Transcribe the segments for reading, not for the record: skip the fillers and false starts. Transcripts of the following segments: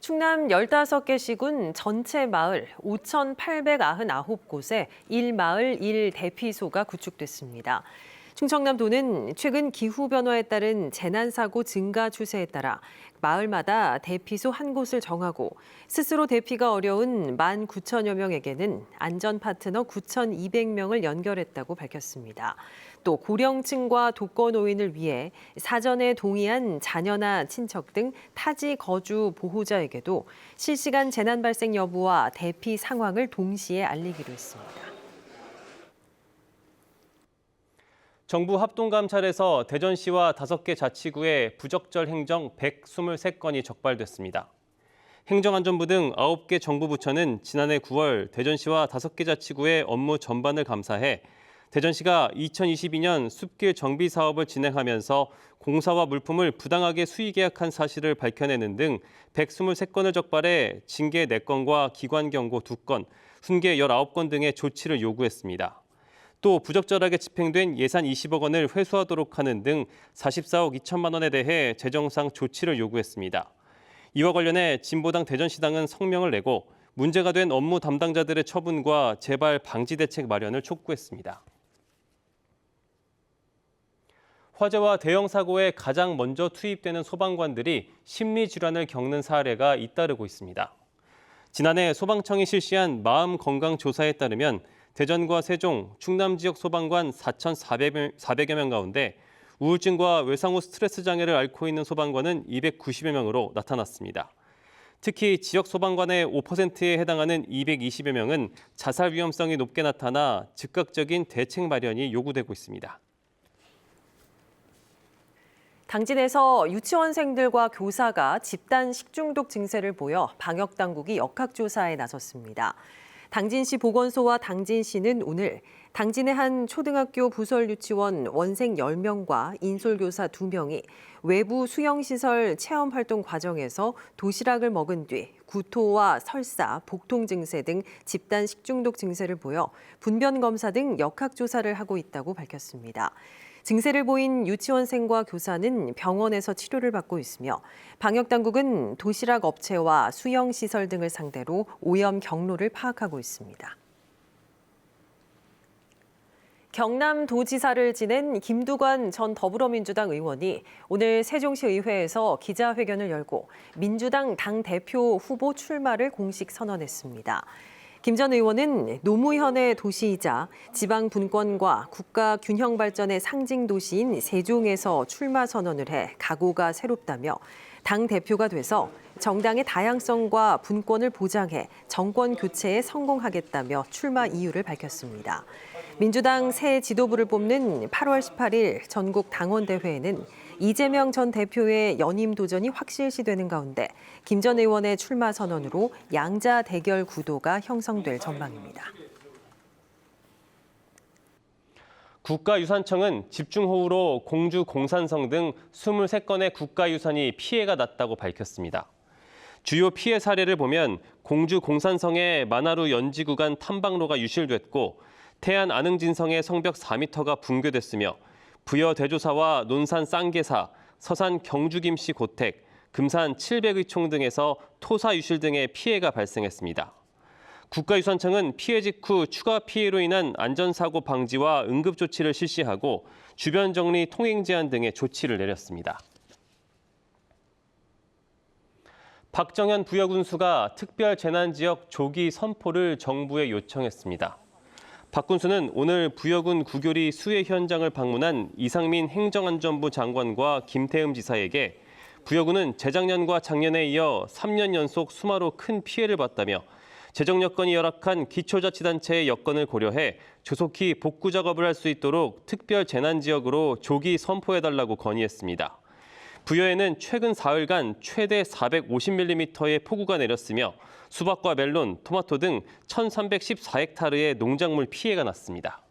충남 15개 시군 전체 마을 5,899곳에 1마을 1대피소가 구축됐습니다. 충청남도는 최근 기후변화에 따른 재난사고 증가 추세에 따라 마을마다 대피소 한 곳을 정하고 스스로 대피가 어려운 19,000여 명에게는 안전파트너 9,200명을 연결했다고 밝혔습니다. 또 고령층과 독거노인을 위해 사전에 동의한 자녀나 친척 등 타지 거주 보호자에게도 실시간 재난 발생 여부와 대피 상황을 동시에 알리기로 했습니다. 정부 합동감찰에서 대전시와 5개 자치구의 부적절 행정 123건이 적발됐습니다. 행정안전부 등 9개 정부 부처는 지난해 9월 대전시와 5개 자치구의 업무 전반을 감사해 대전시가 2022년 숲길 정비 사업을 진행하면서 공사와 물품을 부당하게 수의계약한 사실을 밝혀내는 등 123건을 적발해 징계 4건과 기관 경고 2건, 훈계 19건 등의 조치를 요구했습니다. 또 부적절하게 집행된 예산 20억 원을 회수하도록 하는 등 44억 2천만 원에 대해 재정상 조치를 요구했습니다. 이와 관련해 진보당 대전시당은 성명을 내고 문제가 된 업무 담당자들의 처분과 재발 방지 대책 마련을 촉구했습니다. 화재와 대형 사고에 가장 먼저 투입되는 소방관들이 심리질환을 겪는 사례가 잇따르고 있습니다. 지난해 소방청이 실시한 마음건강조사에 따르면 대전과 세종, 충남 지역 소방관 4,400여 명 가운데 우울증과 외상후 스트레스 장애를 앓고 있는 소방관은 290여 명으로 나타났습니다. 특히 지역 소방관의 5%에 해당하는 220여 명은 자살 위험성이 높게 나타나 즉각적인 대책 마련이 요구되고 있습니다. 당진에서 유치원생들과 교사가 집단 식중독 증세를 보여 방역당국이 역학조사에 나섰습니다. 당진시 보건소와 당진시는 오늘 당진의 한 초등학교 부설 유치원 원생 10명과 인솔교사 2명이 외부 수영시설 체험활동 과정에서 도시락을 먹은 뒤 구토와 설사, 복통 증세 등 집단 식중독 증세를 보여 분변 검사 등 역학조사를 하고 있다고 밝혔습니다. 증세를 보인 유치원생과 교사는 병원에서 치료를 받고 있으며 방역당국은 도시락 업체와 수영시설 등을 상대로 오염 경로를 파악하고 있습니다. 경남도지사를 지낸 김두관 전 더불어민주당 의원이 오늘 세종시 의회에서 기자회견을 열고 민주당 당대표 후보 출마를 공식 선언했습니다. 김 전 의원은 노무현의 도시이자 지방 분권과 국가 균형 발전의 상징 도시인 세종에서 출마 선언을 해 각오가 새롭다며 당 대표가 돼서 정당의 다양성과 분권을 보장해 정권 교체에 성공하겠다며 출마 이유를 밝혔습니다. 민주당 새 지도부를 뽑는 8월 18일 전국 당원대회에는 이재명 전 대표의 연임 도전이 확실시되는 가운데 김 전 의원의 출마 선언으로 양자 대결 구도가 형성될 전망입니다. 국가유산청은 집중호우로 공주 공산성 등 23건의 국가유산이 피해가 났다고 밝혔습니다. 주요 피해 사례를 보면 공주 공산성의 만화루 연지 구간 탐방로가 유실됐고 태안 안흥진성의 성벽 4m가 붕괴됐으며 부여 대조사와 논산 쌍계사, 서산 경주김씨 고택, 금산 700의총 등에서 토사 유실 등의 피해가 발생했습니다. 국가유산청은 피해 직후 추가 피해로 인한 안전사고 방지와 응급조치를 실시하고 주변 정리 통행 제한 등의 조치를 내렸습니다. 박정현 부여군수가 특별재난지역 조기 선포를 정부에 요청했습니다. 박 군수는 오늘 부여군 구교리 수해 현장을 방문한 이상민 행정안전부 장관과 김태흠 지사에게 부여군은 재작년과 작년에 이어 3년 연속 수마로 큰 피해를 봤다며 재정 여건이 열악한 기초자치단체의 여건을 고려해 조속히 복구 작업을 할 수 있도록 특별재난지역으로 조기 선포해달라고 건의했습니다. 부여에는 최근 사흘간 최대 450mm의 폭우가 내렸으며 수박과 멜론, 토마토 등 1,314헥타르의 농작물 피해가 났습니다.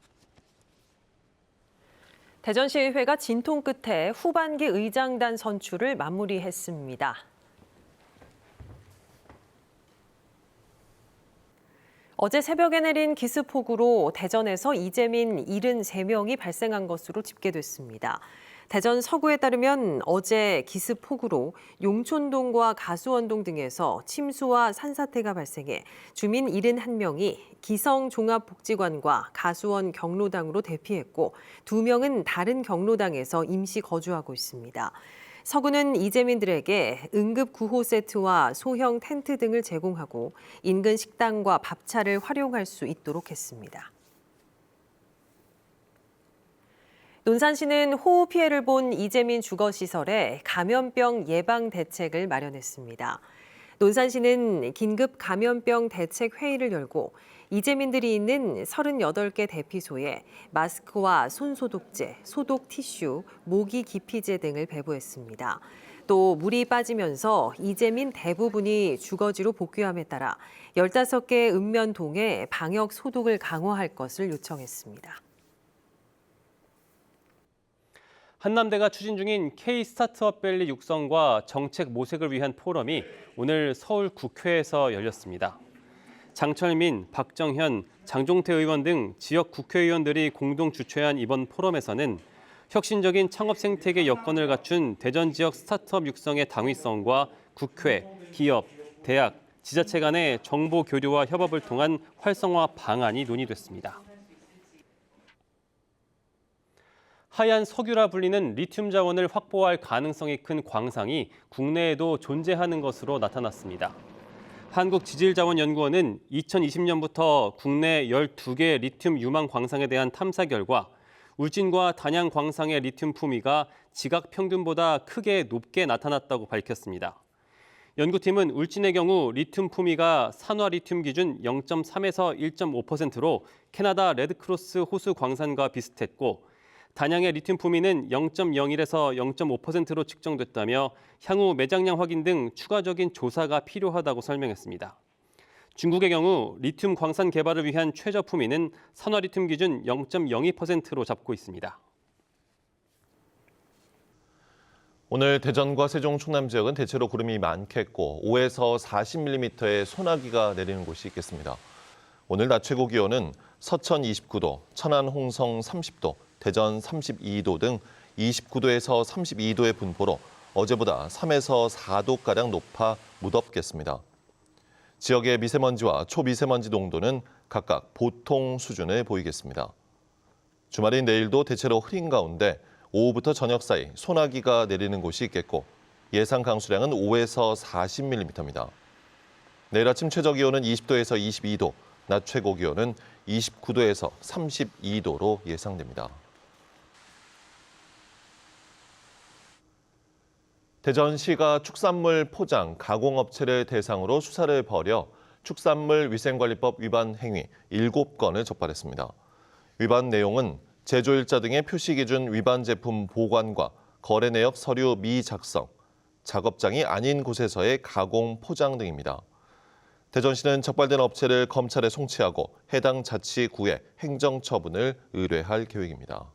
대전시의회가 진통 끝에 후반기 의장단 선출을 마무리했습니다. 어제 새벽에 내린 기습폭우로 대전에서 이재민 73명이 발생한 것으로 집계됐습니다. 대전 서구에 따르면 어제 기습폭우로 용촌동과 가수원동 등에서 침수와 산사태가 발생해 주민 71명이 기성종합복지관과 가수원 경로당으로 대피했고 2명은 다른 경로당에서 임시 거주하고 있습니다. 서구는 이재민들에게 응급 구호 세트와 소형 텐트 등을 제공하고 인근 식당과 밥차를 활용할 수 있도록 했습니다. 논산시는 호우 피해를 본 이재민 주거시설에 감염병 예방 대책을 마련했습니다. 논산시는 긴급 감염병 대책 회의를 열고 이재민들이 있는 38개 대피소에 마스크와 손소독제, 소독 티슈, 모기 기피제 등을 배부했습니다. 또 물이 빠지면서 이재민 대부분이 주거지로 복귀함에 따라 15개 읍면동에 방역 소독을 강화할 것을 요청했습니다. 한남대가 추진 중인 K-스타트업밸리 육성과 정책 모색을 위한 포럼이 오늘 서울 국회에서 열렸습니다. 장철민, 박정현, 장종태 의원 등 지역 국회의원들이 공동 주최한 이번 포럼에서는 혁신적인 창업 생태계 여건을 갖춘 대전 지역 스타트업 육성의 당위성과 국회, 기업, 대학, 지자체 간의 정보 교류와 협업을 통한 활성화 방안이 논의됐습니다. 하얀 석유라 불리는 리튬 자원을 확보할 가능성이 큰 광상이 국내에도 존재하는 것으로 나타났습니다. 한국지질자원연구원은 2020년부터 국내 12개 리튬 유망 광상에 대한 탐사 결과 울진과 단양 광상의 리튬 품위가 지각 평균보다 크게 높게 나타났다고 밝혔습니다. 연구팀은 울진의 경우 리튬 품위가 산화 리튬 기준 0.3에서 1.5%로 캐나다 레드크로스 호수 광산과 비슷했고 단양의 리튬 품위는 0.01에서 0.5%로 측정됐다며 향후 매장량 확인 등 추가적인 조사가 필요하다고 설명했습니다. 중국의 경우 리튬 광산 개발을 위한 최저 품위는 산화 리튬 기준 0.02%로 잡고 있습니다. 오늘 대전과 세종, 충남 지역은 대체로 구름이 많겠고 5에서 40mm의 소나기가 내리는 곳이 있겠습니다. 오늘 낮 최고 기온은 서천 29도, 천안 홍성 30도, 대전 32도 등 29도에서 32도의 분포로 어제보다 3에서 4도가량 높아 무덥겠습니다. 지역의 미세먼지와 초미세먼지 농도는 각각 보통 수준을 보이겠습니다. 주말인 내일도 대체로 흐린 가운데 오후부터 저녁 사이 소나기가 내리는 곳이 있겠고 예상 강수량은 5에서 40mm입니다. 내일 아침 최저 기온은 20도에서 22도, 낮 최고 기온은 29도에서 32도로 예상됩니다. 대전시가 축산물 포장, 가공업체를 대상으로 수사를 벌여 축산물 위생관리법 위반 행위 7건을 적발했습니다. 위반 내용은 제조일자 등의 표시기준 위반 제품 보관과 거래 내역 서류 미작성, 작업장이 아닌 곳에서의 가공 포장 등입니다. 대전시는 적발된 업체를 검찰에 송치하고 해당 자치구에 행정처분을 의뢰할 계획입니다.